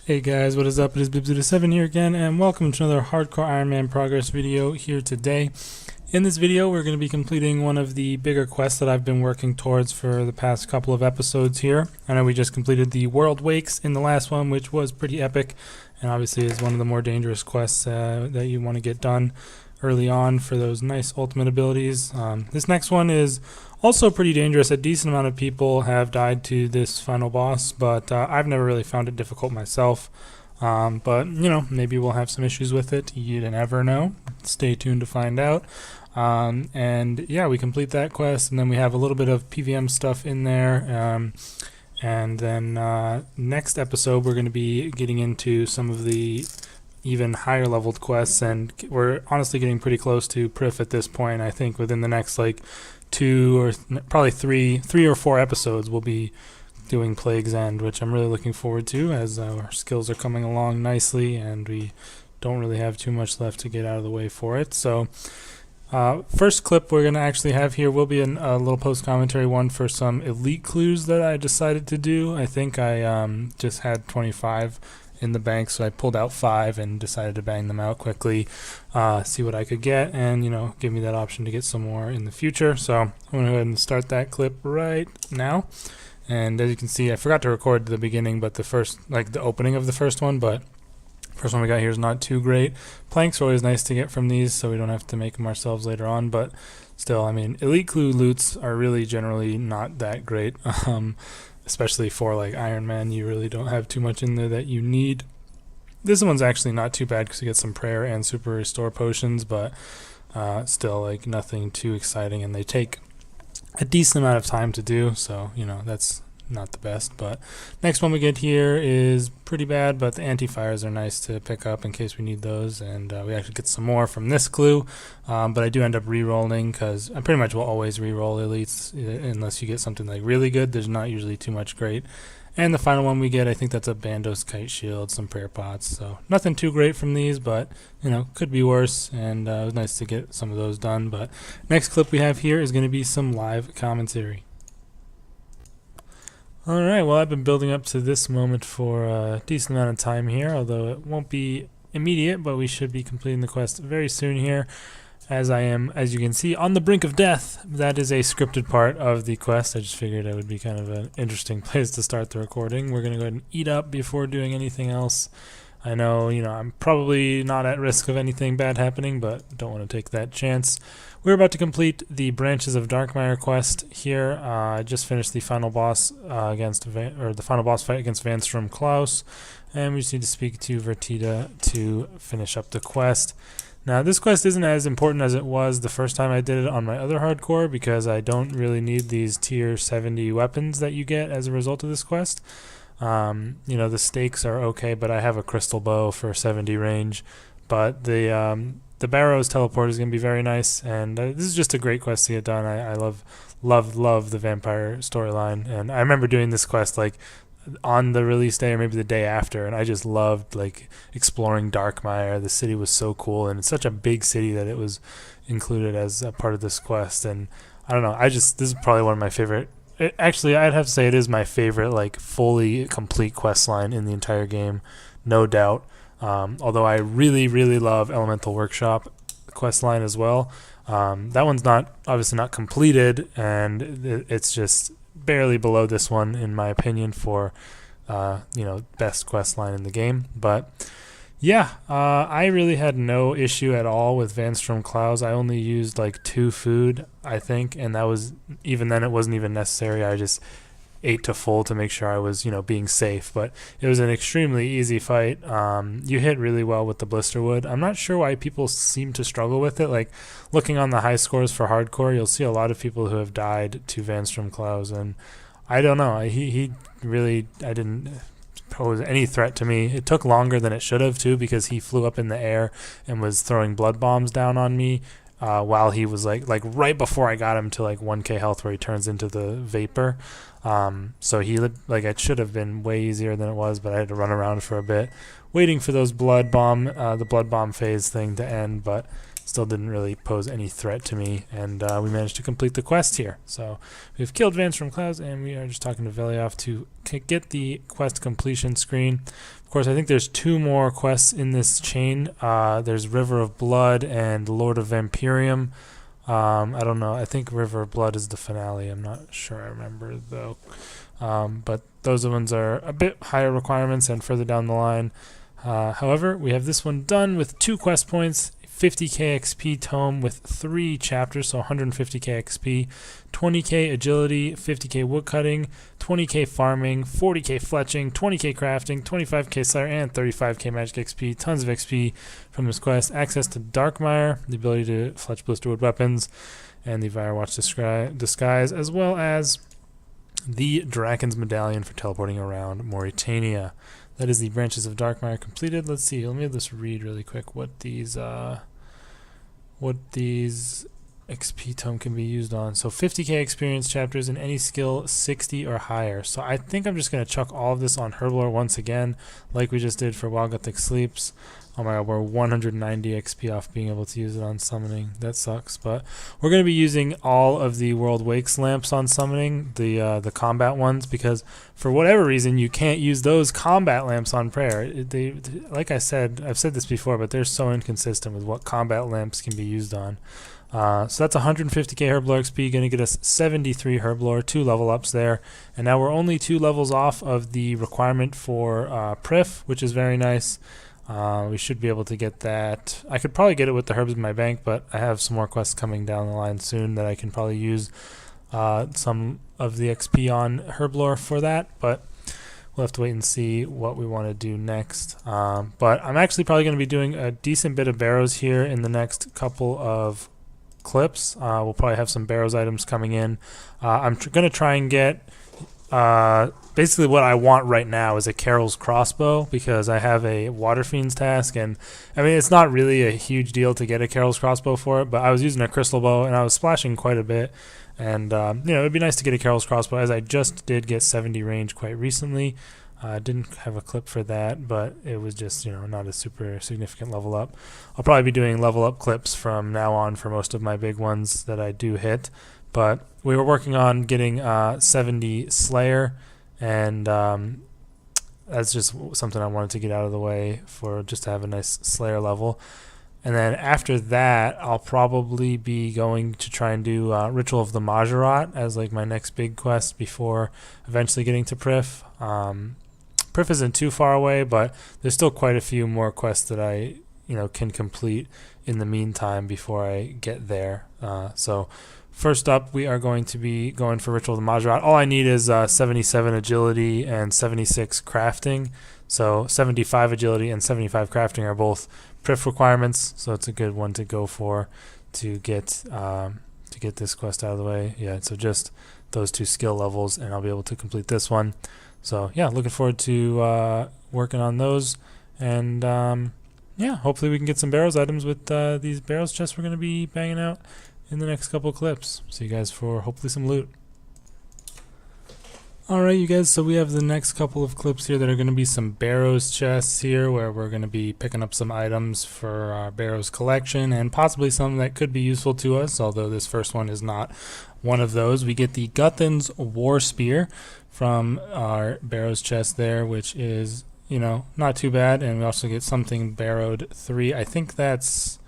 Hey guys, what is up? It is Bibs7 here again, and welcome to another Hardcore Iron Man progress video here today. In this video, we're going to be completing one of the bigger quests that I've been working towards for the past couple of episodes here. I know we just completed the World Wakes in the last one, which was pretty epic, and obviously is one of the more dangerous quests that you want to get done early on for those nice ultimate abilities. This next one is also pretty dangerous. A decent amount of people have died to this final boss, but I've never really found it difficult myself. But, you know, maybe we'll have some issues with it. You never know. Stay tuned to find out. And yeah, we complete that quest, and then we have a little bit of PVM stuff in there. And then next episode, we're going to be getting into some of the even higher leveled quests, and we're honestly getting pretty close to Prif at this point. I think within the next like probably three or four episodes we'll be doing Plague's End, which I'm really looking forward to, as our skills are coming along nicely and we don't really have too much left to get out of the way for it. So first clip we're going to actually have here will be a little post-commentary one for some elite clues that I decided to do. I think I just had 25 in the bank, so I pulled out 5 and decided to bang them out quickly, see what I could get, and you know, give me that option to get some more in the future. So I'm going to go ahead and start that clip right now. And as you can see, I forgot to record the beginning, but the opening of the first one, but first one we got here is not too great. Planks are always nice to get from these, so we don't have to make them ourselves later on, but still, I mean, elite clue loots are really generally not that great. Especially for like Iron Man, you really don't have too much in there that you need. This one's actually not too bad because you get some prayer and super restore potions, but still like nothing too exciting, and they take a decent amount of time to do, so you know, that's not the best. But next one we get here is pretty bad, but the anti-fires are nice to pick up in case we need those, and we actually get some more from this clue, but I do end up re-rolling because I pretty much will always re-roll elites unless you get something like really good. There's not usually too much great. And the final one we get, I think that's a Bandos Kite Shield, some prayer pots, so nothing too great from these, but you know, could be worse, and it was nice to get some of those done. But next clip we have here is going to be some live commentary. Alright, well, I've been building up to this moment for a decent amount of time here, although it won't be immediate, but we should be completing the quest very soon here, as I am, as you can see, on the brink of death. That is a scripted part of the quest. I just figured it would be kind of an interesting place to start the recording. We're going to go ahead and eat up before doing anything else. I know, you know, I'm probably not at risk of anything bad happening, but don't want to take that chance. We're about to complete the Branches of Darkmire quest here. I just finished the final boss the final boss fight against Vanstrom Klaus, and we just need to speak to Vertida to finish up the quest. Now, this quest isn't as important as it was the first time I did it on my other hardcore, because I don't really need these tier 70 weapons that you get as a result of this quest. You know, the stakes are okay, but I have a crystal bow for 70 range. But the Barrows teleport is going to be very nice, and this is just a great quest to get done. I love the vampire storyline, and I remember doing this quest like on the release day or maybe the day after, and I just loved like exploring Darkmire. The city was so cool, and it's such a big city that it was included as a part of this quest. And I don't know, this is probably one of my favorite. Actually, I'd have to say it is my favorite, like, fully complete quest line in the entire game, no doubt. Although I really, really love Elemental Workshop quest line as well. That one's obviously not completed, and it's just barely below this one, in my opinion, for you know, best quest line in the game. But yeah, I really had no issue at all with Vanstrom Klaus. I only used like 2 food, I think, and that was, even then, it wasn't even necessary. I just ate to full to make sure I was, you know, being safe. But it was an extremely easy fight. You hit really well with the Blisterwood. I'm not sure why people seem to struggle with it. Like, looking on the high scores for hardcore, you'll see a lot of people who have died to Vanstrom Klaus, and I don't know. He really, I didn't pose any threat to me. It took longer than it should have too, because he flew up in the air and was throwing blood bombs down on me while he was like right before I got him to like 1k health, where he turns into the vapor. So it should have been way easier than it was, but I had to run around for a bit waiting for those the blood bomb phase thing to end. But still didn't really pose any threat to me, and we managed to complete the quest here. So we've killed Vance from Clouds, and we are just talking to Velioff to get the quest completion screen. Of course, I think there's 2 more quests in this chain. There's River of Blood and Lord of Vampirium. I don't know. I think River of Blood is the finale. I'm not sure. I remember though. But those ones are a bit higher requirements and further down the line. However, we have this one done with 2 quest points, 50k XP tome with 3 chapters, so 150k XP, 20k agility, 50k woodcutting, 20k farming, 40k fletching, 20k crafting, 25k slayer, and 35k magic XP. Tons of XP from this quest. Access to Darkmire, the ability to fletch blisterwood weapons, and the Firewatch disguise, as well as the Draken's Medallion for teleporting around Mauritania. That is the Branches of Darkmire completed. Let's see. Let me just read really quick what these XP tome can be used on. So 50k experience chapters in any skill 60 or higher. So I think I'm just going to chuck all of this on Herblore once again, like we just did for Wild Gothic Sleeps. Oh my god, we're 190 XP off being able to use it on summoning. That sucks, but we're going to be using all of the World Wakes lamps on summoning, the combat ones, because for whatever reason you can't use those combat lamps on prayer. They, like I said, I've said this before, but they're so inconsistent with what combat lamps can be used on. So that's 150k Herblore XP, going to get us 73 Herblore, 2 level ups there, and now we're only 2 levels off of the requirement for Prif, which is very nice. We should be able to get that. I could probably get it with the herbs in my bank, but I have some more quests coming down the line soon that I can probably use some of the XP on Herblore for that, but we'll have to wait and see what we want to do next. But I'm actually probably going to be doing a decent bit of Barrows here in the next couple of clips. We'll probably have some Barrows items coming in. I'm going to try and get basically what I want right now is a Carol's crossbow, because I have a Water Fiend's task, and I mean it's not really a huge deal to get a Carol's crossbow for it, but I was using a crystal bow and I was splashing quite a bit, and you know, it'd be nice to get a Carol's crossbow, as I just did get 70 range quite recently. Didn't have a clip for that, but it was just, you know, not a super significant level up. I'll probably be doing level up clips from now on for most of my big ones that I do hit, but we were working on getting 70 Slayer, and that's just something I wanted to get out of the way for just to have a nice Slayer level. And then after that, I'll probably be going to try and do Ritual of the Majorat as like my next big quest before eventually getting to Prif. Prif isn't too far away, but there's still quite a few more quests that I, you know, can complete in the meantime before I get there. So first up, we are going to be going for Ritual of the Majorat. All I need is 77 agility and 76 crafting. So 75 agility and 75 crafting are both Prif requirements, so it's a good one to go for to get this quest out of the way. Yeah, so just those 2 skill levels, and I'll be able to complete this one. So yeah, looking forward to working on those, and yeah, hopefully we can get some Barrows items with these Barrows chests we're going to be banging out in the next couple of clips. See you guys for hopefully some loot. Alright you guys, so we have the next couple of clips here that are going to be some Barrows chests here, where we're going to be picking up some items for our Barrows collection, and possibly some that could be useful to us, although this first one is not one of those. We get the Guthan's War Spear from our Barrows chest there, which is, you know, not too bad, and we also get something Barrowed 3. I think that's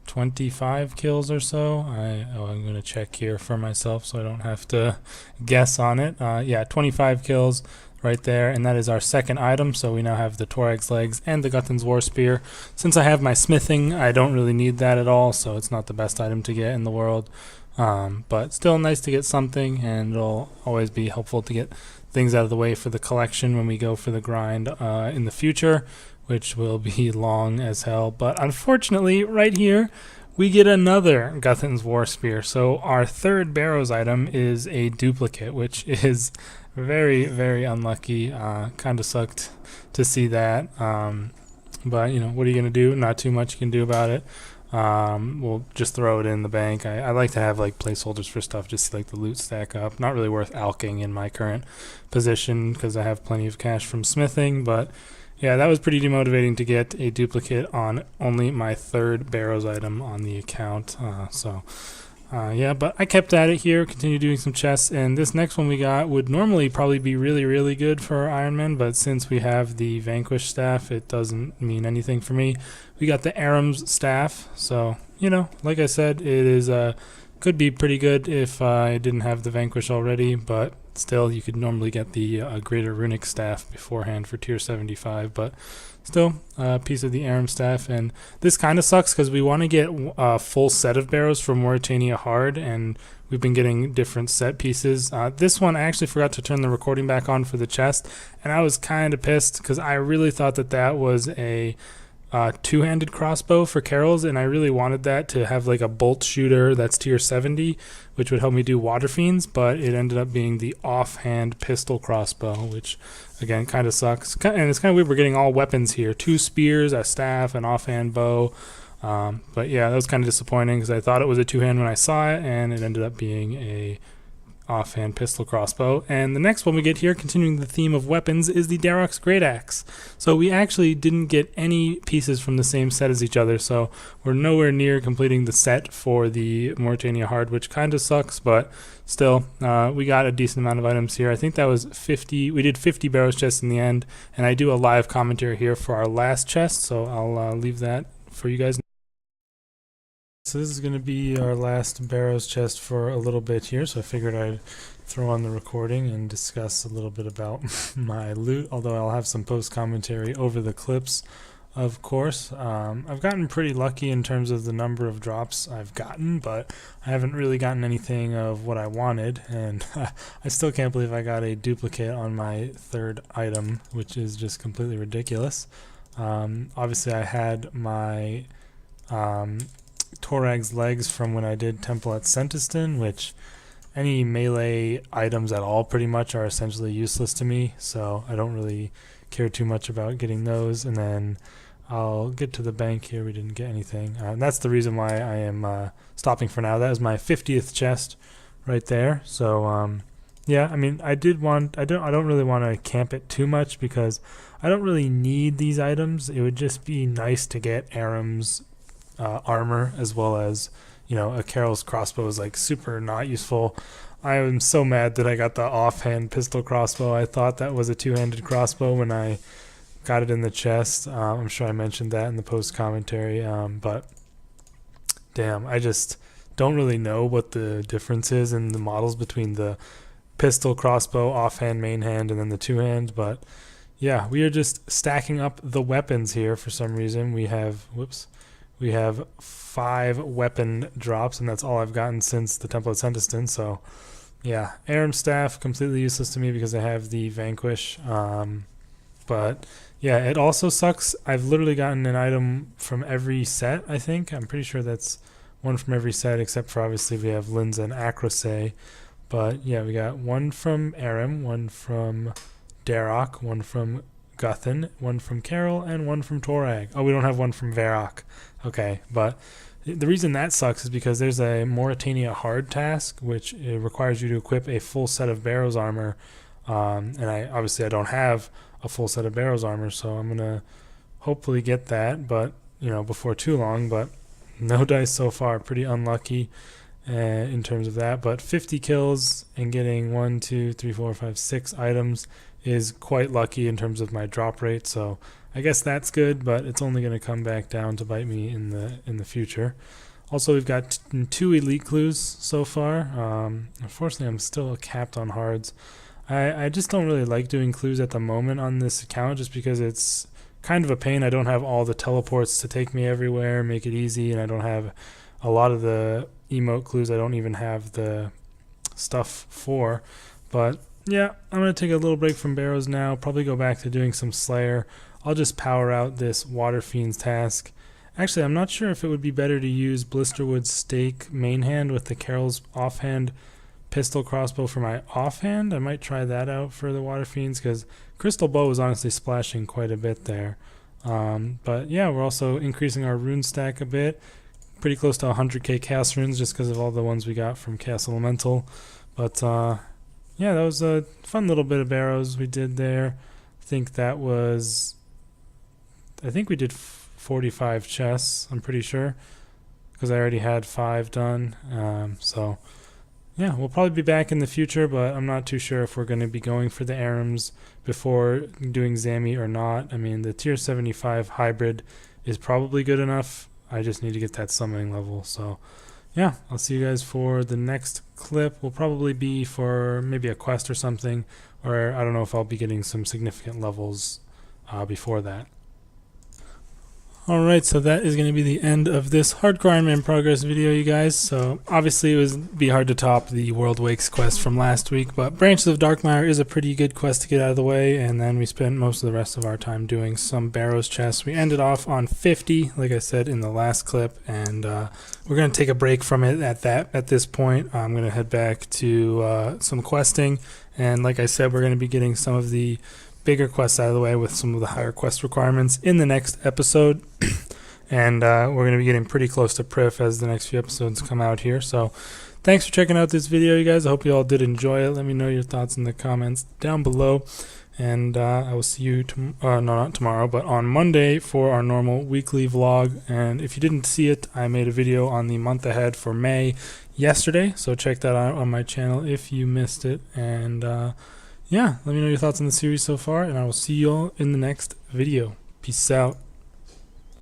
25 kills or so. I'm going to check here for myself so I don't have to guess on it. Yeah, 25 kills right there, and that is our second item. So we now have the Torag's Legs and the Guthan's War Spear. Since I have my smithing, I don't really need that at all, so it's not the best item to get in the world. But still nice to get something, and it'll always be helpful to get things out of the way for the collection when we go for the grind in the future, which will be long as hell. But unfortunately, right here, we get another Guthan's War Spear. So our third Barrows item is a duplicate, which is very, very unlucky. Kind of sucked to see that. But, you know, what are you going to do? Not too much you can do about it. We'll just throw it in the bank. I like to have like placeholders for stuff just to like the loot stack up. Not really worth alking in my current position because I have plenty of cash from smithing, but Yeah, that was pretty demotivating to get a duplicate on only my third Barrows item on the account. Yeah, but I kept at it here, continued doing some chests, and this next one we got would normally probably be really, really good for Iron Man, but since we have the Vanquish staff, it doesn't mean anything for me. We got the Aram's staff, so, you know, like I said, it is could be pretty good if I didn't have the Vanquish already, but still, you could normally get the Greater Runic staff beforehand for tier 75, but still a piece of the Aram staff. And this kind of sucks because we want to get a full set of Barrows for Mauritania Hard, and we've been getting different set pieces. This one I actually forgot to turn the recording back on for the chest, and I was kind of pissed because I really thought that that was a two-handed crossbow for Carol's, and I really wanted that to have like a bolt shooter that's tier 70, which would help me do water fiends, but it ended up being the offhand pistol crossbow, which again kind of sucks. And it's kind of weird we're getting all weapons here: 2 spears, a staff, an offhand bow. But yeah, that was kind of disappointing because I thought it was a two-hand when I saw it, and it ended up being a offhand pistol crossbow. And the next one we get here, continuing the theme of weapons, is the Darok's Great Axe. So we actually didn't get any pieces from the same set as each other, so we're nowhere near completing the set for the Mauritania Hard, which kind of sucks, but still, we got a decent amount of items here. I think that was 50. We did 50 Barrows chests in the end, and I do a live commentary here for our last chest, so I'll leave that for you guys. So this is going to be our last Barrows chest for a little bit here, so I figured I'd throw on the recording and discuss a little bit about my loot, although I'll have some post-commentary over the clips, of course. I've gotten pretty lucky in terms of the number of drops I've gotten, but I haven't really gotten anything of what I wanted, and I still can't believe I got a duplicate on my third item, which is just completely ridiculous. Obviously I had my Torag's legs from when I did Temple at Sentiston, which any melee items at all pretty much are essentially useless to me, so I don't really care too much about getting those. And then I'll get to the bank here. We didn't get anything, and that's the reason why I am stopping for now. That is my 50th chest right there. So yeah, I mean, I don't really want to camp it too much because I don't really need these items. It would just be nice to get Aram's armor, as well as, you know, a Carol's crossbow is like super not useful. I am so mad that I got the offhand pistol crossbow. I thought that was a two-handed crossbow when I got it in the chest. I'm sure I mentioned that in the post commentary, but damn, I just don't really know what the difference is in the models between the pistol crossbow, offhand, main hand, and then the two-hand. But yeah, we are just stacking up the weapons here for some reason. We have we have 5 weapon drops, and that's all I've gotten since the Temple of Sentiston. So yeah, Aram staff completely useless to me because I have the Vanquish. But yeah, it also sucks. I've literally gotten an item from every set, I think. I'm pretty sure that's one from every set, except for obviously we have Linza and Acrosay. But yeah, we got one from Aram, one from Darok, one from Guthan, one from Carol, and one from Torag. Oh, we don't have one from Varrock. Okay, but the reason that sucks is because there's a Mauritania Hard task, which requires you to equip a full set of Barrows armor, and I don't have a full set of Barrows armor, so I'm gonna hopefully get that, but you know, before too long. But no dice so far, pretty unlucky in terms of that. But 50 kills and getting 1, 2, 3, 4, 5, 6 items is quite lucky in terms of my drop rate, so I guess that's good, but it's only going to come back down to bite me in the future. Also, we've got 2 elite clues so far. Unfortunately, I'm still capped on hards. I just don't really like doing clues at the moment on this account, just because it's kind of a pain. I don't have all the teleports to take me everywhere, make it easy, and I don't have a lot of the emote clues. I don't even have the stuff for, but yeah, I'm going to take a little break from Barrows now, probably go back to doing some Slayer. I'll just power out this Water Fiends task. Actually, I'm not sure if it would be better to use Blisterwood's Stake main hand with the Carol's offhand pistol crossbow for my offhand. I might try that out for the Water Fiends, because Crystal Bow is honestly splashing quite a bit there. But yeah, we're also increasing our rune stack a bit. Pretty close to 100k cast runes just because of all the ones we got from Cast Elemental. But yeah, that was a fun little bit of Barrows we did there. I think that was I think we did 45 chests, I'm pretty sure, because I already had 5 done. So yeah, we'll probably be back in the future, but I'm not too sure if we're going to be going for the ARAMs before doing Zami or not. I mean, the tier 75 hybrid is probably good enough. I just need to get that summoning level. So yeah, I'll see you guys for the next clip. Will probably be for maybe a quest or something, or I don't know if I'll be getting some significant levels before that. Alright, so that is going to be the end of this Hardcore Iron Man Progress video, you guys. So obviously it would be hard to top the World Wakes quest from last week, but Branches of Darkmire is a pretty good quest to get out of the way, and then we spent most of the rest of our time doing some Barrows chests. We ended off on 50, like I said in the last clip, and we're going to take a break from it at this point. I'm going to head back to some questing, and like I said, we're going to be getting some of the bigger quests out of the way with some of the higher quest requirements in the next episode. And we're going to be getting pretty close to Prif as the next few episodes come out here. So thanks for checking out this video, you guys. I hope you all did enjoy it. Let me know your thoughts in the comments down below. And I will see you, no, not tomorrow, but on Monday for our normal weekly vlog. And if you didn't see it, I made a video on the month ahead for May yesterday. So check that out on my channel if you missed it. And yeah, let me know your thoughts on the series so far, and I will see you all in the next video. Peace out.